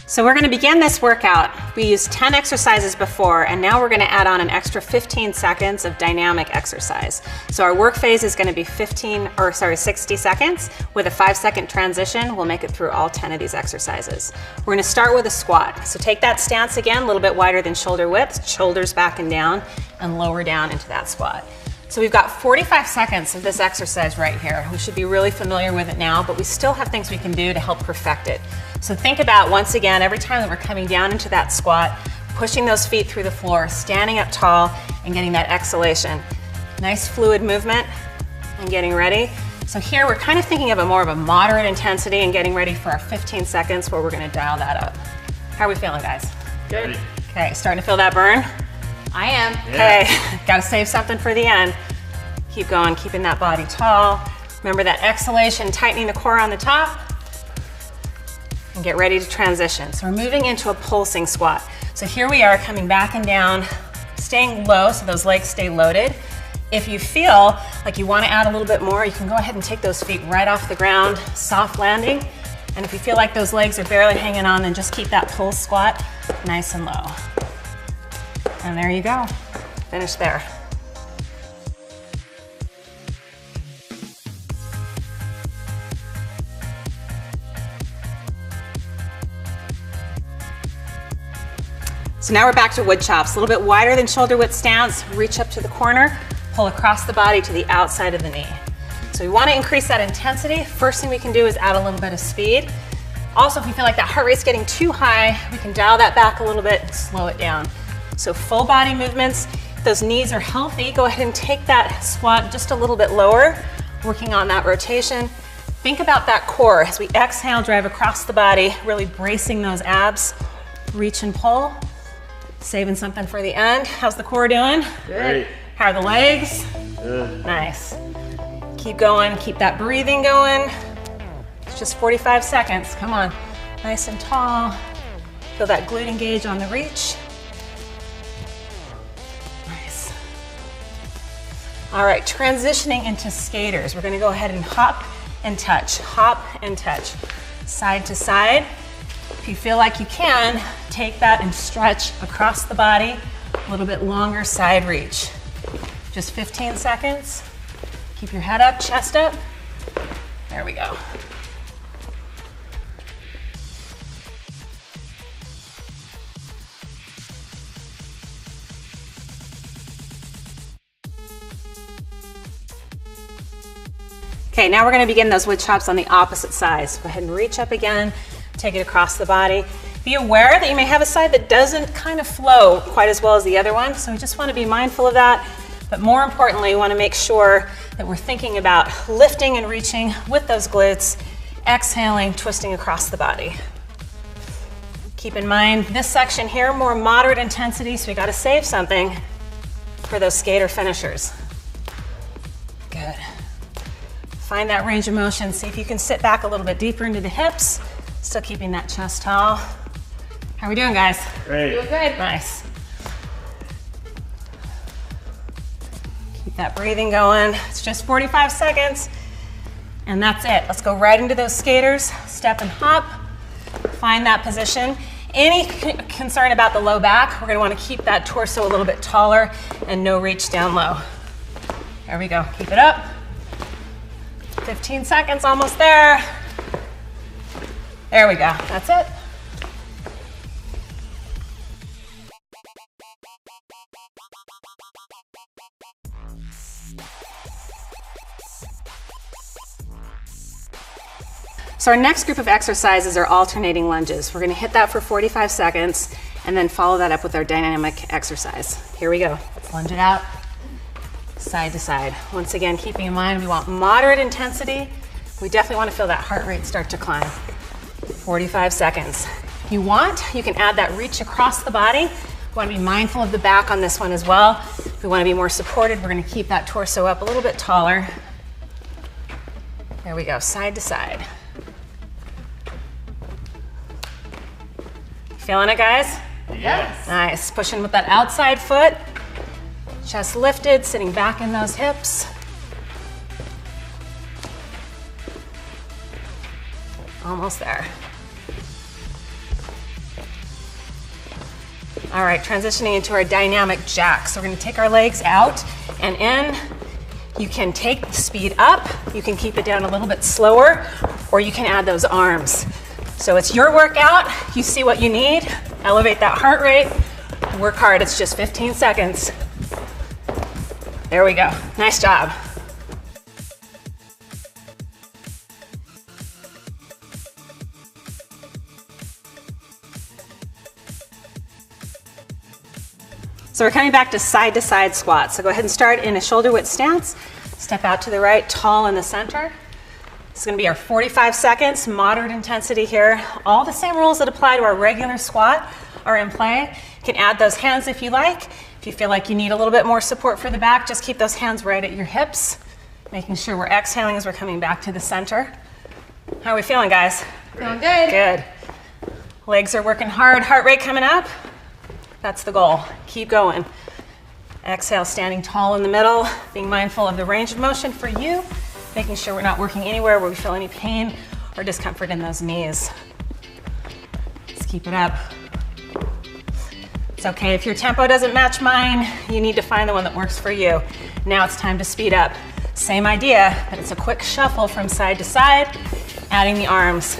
So we're going to begin this workout. We used 10 exercises before, and now we're going to add on an extra 15 seconds of dynamic exercise. So our work phase is going to be 60 seconds with a 5-second transition. We'll make it through all 10 of these exercises. We're going to start with a squat. So take that stance again, a little bit wider than shoulder width, shoulders back and down, and lower down into that squat. So we've got 45 seconds of this exercise right here. We should be really familiar with it now, but we still have things we can do to help perfect it. So think about, once again, every time that we're coming down into that squat, pushing those feet through the floor, standing up tall, and getting that exhalation. Nice fluid movement and getting ready. So here we're kind of thinking of more of a moderate intensity and getting ready for our 15 seconds where we're going to dial that up. How are we feeling, guys? Good. Okay, starting to feel that burn? I am. Okay, gotta save something for the end. Keep going, keeping that body tall. Remember that exhalation, tightening the core on the top. And get ready to transition. So we're moving into a pulsing squat. So here we are coming back and down, staying low so those legs stay loaded. If you feel like you want to add a little bit more, you can go ahead and take those feet right off the ground, soft landing. And if you feel like those legs are barely hanging on, then just keep that pulse squat nice and low. And there you go. Finish there. So now we're back to wood chops. A little bit wider than shoulder width stance. Reach up to the corner, pull across the body to the outside of the knee. So we want to increase that intensity. First thing we can do is add a little bit of speed. Also, if we feel like that heart rate's getting too high, we can dial that back a little bit and slow it down. So full body movements. If those knees are healthy, go ahead and take that squat just a little bit lower, working on that rotation. Think about that core as we exhale, drive across the body, really bracing those abs. Reach and pull. Saving something for the end. How's the core doing? Great. How are the legs? Good. Nice. Keep going, keep that breathing going. It's just 45 seconds, come on. Nice and tall. Feel that glute engage on the reach. Nice. All right, transitioning into skaters. We're gonna go ahead and hop and touch, side to side. If you feel like you can, take that and stretch across the body, a little bit longer side reach. Just 15 seconds. Keep your head up, chest up. There we go. Okay, now we're going to begin those wood chops on the opposite side. So go ahead and reach up again, take it across the body. Be aware that you may have a side that doesn't kind of flow quite as well as the other one, so we just want to be mindful of that. But more importantly, we want to make sure that we're thinking about lifting and reaching with those glutes, exhaling, twisting across the body. Keep in mind this section here, more moderate intensity, so we got to save something for those skater finishers. Good. Find that range of motion. See if you can sit back a little bit deeper into the hips, still keeping that chest tall. How are we doing, guys? Great. Doing good. Nice. Keep that breathing going. It's just 45 seconds, and that's it. Let's go right into those skaters. Step and hop. Find that position. Any concern about the low back, we're going to want to keep that torso a little bit taller and no reach down low. There we go. Keep it up. 15 seconds, almost there. There we go. That's it. So our next group of exercises are alternating lunges. We're going to hit that for 45 seconds and then follow that up with our dynamic exercise. Here we go. Let's lunge it out, side to side. Once again, keeping in mind we want moderate intensity. We definitely want to feel that heart rate start to climb. 45 seconds. If you want, you can add that reach across the body. We want to be mindful of the back on this one as well. If we want to be more supported, we're going to keep that torso up a little bit taller. There we go, side to side. Feeling it, guys? Yes. Nice. Pushing with that outside foot. Chest lifted, sitting back in those hips. Almost there. All right, transitioning into our dynamic jack. So we're gonna take our legs out and in. You can take the speed up, you can keep it down a little bit slower, or you can add those arms. So it's your workout, you see what you need, elevate that heart rate, work hard, it's just 15 seconds. There we go, nice job. So we're coming back to side squats. So go ahead and start in a shoulder width stance. Step out to the right, tall in the center. It's gonna be our 45 seconds, moderate intensity here. All the same rules that apply to our regular squat are in play. You can add those hands if you like. If you feel like you need a little bit more support for the back, just keep those hands right at your hips, making sure we're exhaling as we're coming back to the center. How are we feeling, guys? Feeling good. Good. Legs are working hard, heart rate coming up. That's the goal. Keep going. Exhale, standing tall in the middle, being mindful of the range of motion for you, making sure we're not working anywhere where we feel any pain or discomfort in those knees. Let's keep it up. It's okay if your tempo doesn't match mine, you need to find the one that works for you. Now it's time to speed up. Same idea, but it's a quick shuffle from side to side, adding the arms.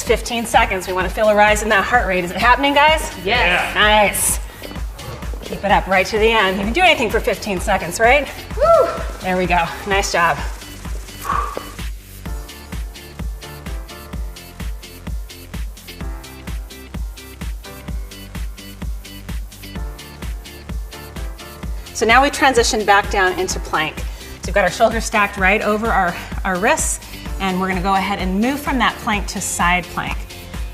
15 seconds. We want to feel a rise in that heart rate. Is it happening, guys? Yes. Nice. Keep it up right to the end. You can do anything for 15 seconds, right? Woo. There we go. Nice job. So now we transition back down into plank. So we've got our shoulders stacked right over our wrists, and we're gonna go ahead and move from that plank to side plank.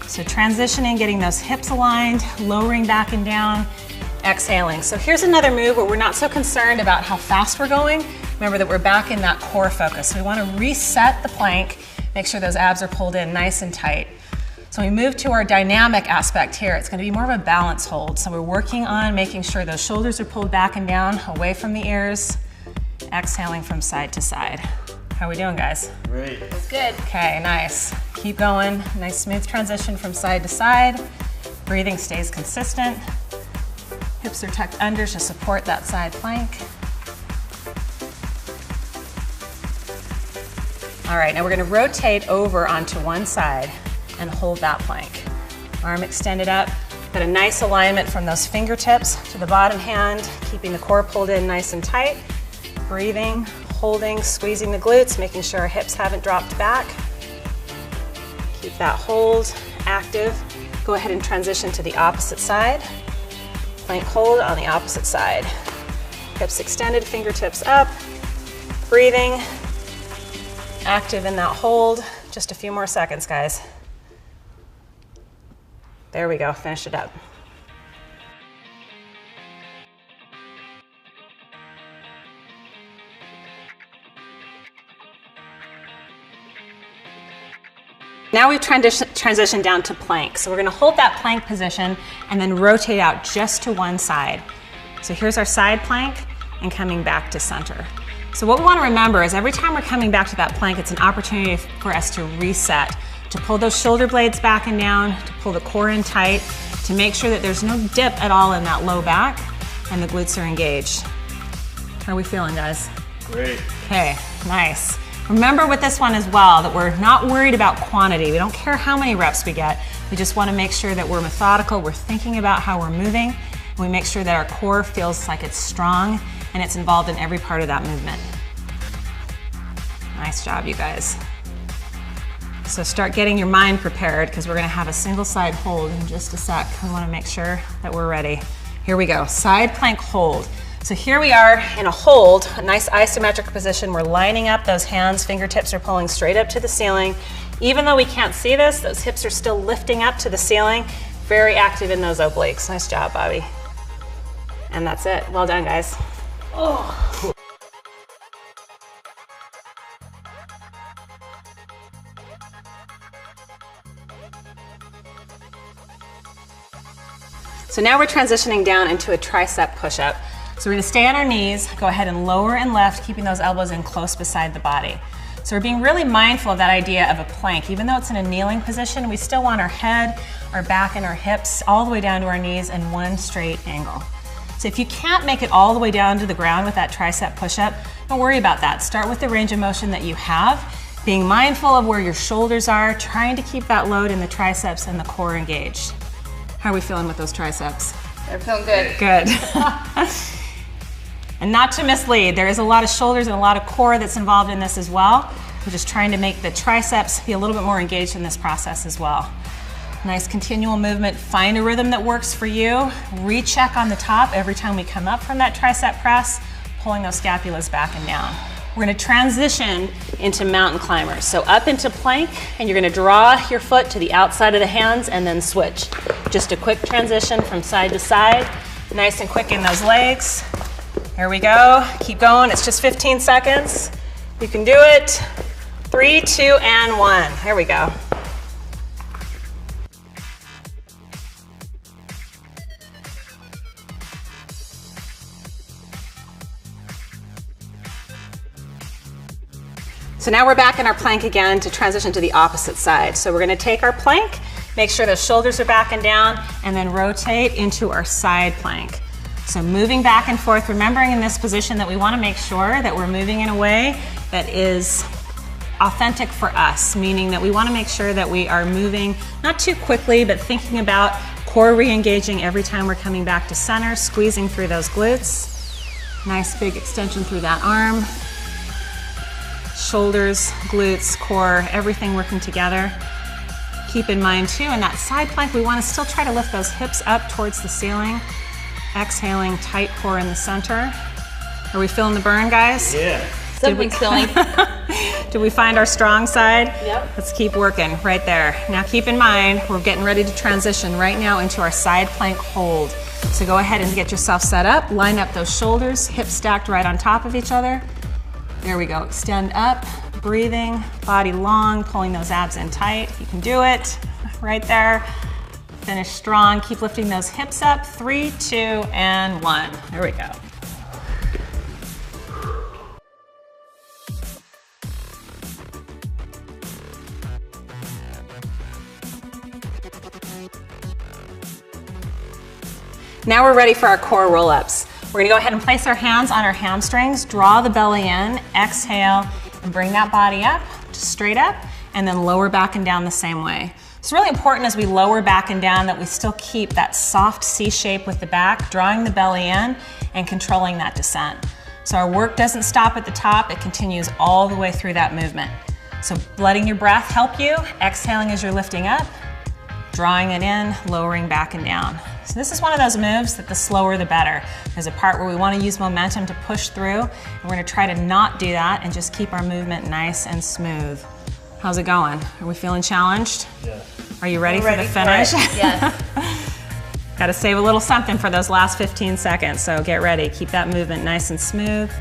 So transitioning, getting those hips aligned, lowering back and down, exhaling. So here's another move where we're not so concerned about how fast we're going. Remember that we're back in that core focus. So we wanna reset the plank, make sure those abs are pulled in nice and tight. So we move to our dynamic aspect here. It's gonna be more of a balance hold. So we're working on making sure those shoulders are pulled back and down, away from the ears, exhaling from side to side. How are we doing, guys? Great. That's good. Okay, nice. Keep going. Nice smooth transition from side to side. Breathing stays consistent. Hips are tucked under to support that side plank. All right, now we're gonna rotate over onto one side and hold that plank. Arm extended up. Got a nice alignment from those fingertips to the bottom hand, keeping the core pulled in nice and tight. Breathing, holding, squeezing the glutes, making sure our hips haven't dropped back. Keep that hold active. Go ahead and transition to the opposite side. Plank hold on the opposite side. Hips extended, fingertips up. Breathing, active in that hold. Just a few more seconds, guys. There we go, finish it up. Now we've transitioned down to plank. So we're gonna hold that plank position and then rotate out just to one side. So here's our side plank and coming back to center. So what we wanna remember is every time we're coming back to that plank, it's an opportunity for us to reset, to pull those shoulder blades back and down, to pull the core in tight, to make sure that there's no dip at all in that low back and the glutes are engaged. How are we feeling, guys? Great. Okay, nice. Remember with this one as well that we're not worried about quantity. We don't care how many reps we get. We just want to make sure that we're methodical, we're thinking about how we're moving, and we make sure that our core feels like it's strong and it's involved in every part of that movement. Nice job, you guys. So start getting your mind prepared because we're going to have a single side hold in just a sec. We want to make sure that we're ready. Here we go, side plank hold. So here we are in a hold, a nice isometric position. We're lining up those hands, fingertips are pulling straight up to the ceiling. Even though we can't see this, those hips are still lifting up to the ceiling. Very active in those obliques. Nice job, Bobby. And that's it. Well done, guys. Oh. So now we're transitioning down into a tricep push-up. So we're gonna stay on our knees, go ahead and lower and lift, keeping those elbows in close beside the body. So we're being really mindful of that idea of a plank. Even though it's in a kneeling position, we still want our head, our back, and our hips all the way down to our knees in one straight angle. So if you can't make it all the way down to the ground with that tricep push-up, don't worry about that. Start with the range of motion that you have, being mindful of where your shoulders are, trying to keep that load in the triceps and the core engaged. How are we feeling with those triceps? They're feeling good. Good. And not to mislead, there is a lot of shoulders and a lot of core that's involved in this as well. We're just trying to make the triceps be a little bit more engaged in this process as well. Nice continual movement. Find a rhythm that works for you. Recheck on the top every time we come up from that tricep press, pulling those scapulas back and down. We're gonna transition into mountain climbers. So up into plank, and you're gonna draw your foot to the outside of the hands and then switch. Just a quick transition from side to side. Nice and quick in those legs. Here we go, keep going, it's just 15 seconds. You can do it. 3, 2, and 1. Here we go. So now we're back in our plank again to transition to the opposite side. So we're gonna take our plank, make sure the shoulders are back and down, and then rotate into our side plank. So moving back and forth, remembering in this position that we wanna make sure that we're moving in a way that is authentic for us, meaning that we wanna make sure that we are moving not too quickly, but thinking about core re-engaging every time we're coming back to center, squeezing through those glutes. Nice big extension through that arm. Shoulders, glutes, core, everything working together. Keep in mind too, in that side plank, we wanna still try to lift those hips up towards the ceiling. Exhaling, tight core in the center. Are we feeling the burn, guys? Yeah. Something's feeling. Did we find our strong side? Yep. Let's keep working right there. Now keep in mind, we're getting ready to transition right now into our side plank hold. So go ahead and get yourself set up, line up those shoulders, hips stacked right on top of each other. There we go, extend up, breathing, body long, pulling those abs in tight. You can do it, right there. Finish strong, keep lifting those hips up. 3, 2, and 1. There we go. Now we're ready for our core roll-ups. We're gonna go ahead and place our hands on our hamstrings, draw the belly in, exhale, and bring that body up, just straight up, and then lower back and down the same way. It's really important as we lower back and down that we still keep that soft C shape with the back, drawing the belly in and controlling that descent. So our work doesn't stop at the top, it continues all the way through that movement. So letting your breath help you, exhaling as you're lifting up, drawing it in, lowering back and down. So this is one of those moves that the slower the better. There's a part where we want to use momentum to push through, and we're going to try to not do that and just keep our movement nice and smooth. How's it going? Are we feeling challenged? Yeah. Are you ready for the finish? Yes. Got to save a little something for those last 15 seconds, so get ready. Keep that movement nice and smooth.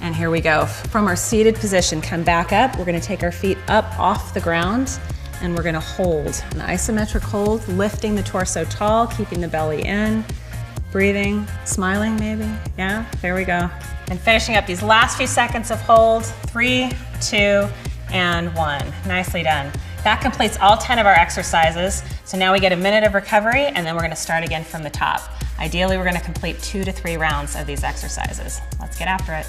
And here we go. From our seated position, come back up. We're going to take our feet up off the ground, and we're going to hold an isometric hold, lifting the torso tall, keeping the belly in, breathing, smiling maybe. Yeah, there we go. And finishing up these last few seconds of hold. 3, 2, and 1. Nicely done. That completes all 10 of our exercises. So now we get a minute of recovery, and then we're gonna start again from the top. Ideally, we're gonna complete 2 to 3 rounds of these exercises. Let's get after it.